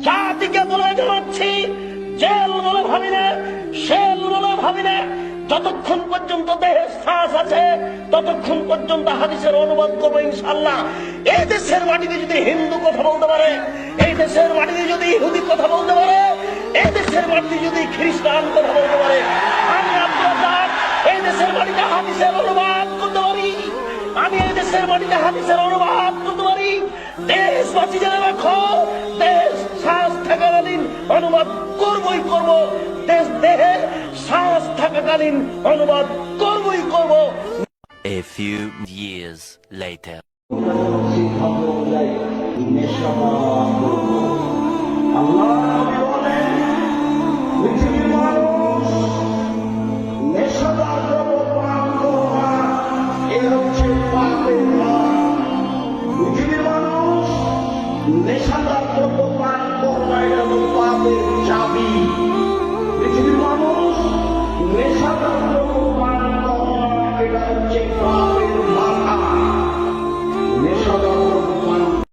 জাতিকে বলে জানাচ্ছি, জেল বলে ভাবি না, শেল বলে ভাবি না। যতক্ষণ পর্যন্ত দেহে শ্বাস আছে ততক্ষণ পর্যন্ত হাদিসের অনুবাদ করবো ইনশাআল্লাহ। এই দেশের মাটিতে যদি হিন্দু কথা বলতে পারে, এই দেশের মাটিতে যদি ইহুদি কথা বলতে পারে, এই দেশের মাটিতে যদি খ্রিস্টান কথা বলতে পারে, আমি আপনার এই দেশের মাটিতে হাদিসের অনুবাদ করতে পারি। আমি এই দেশের মাটিতে হাদিসের অনুবাদ করতে পারি। দেশবাসী জেনে রাখো, দেশ শ্বাস থাকাকালীন অনুবাদ করবই করব। দেহের শ্বাস থাকাকালীন অনুবাদ করবই করব। A few years later. নেশাদার দ্রব্য পান করবা, এটা তো পাপের চাবি।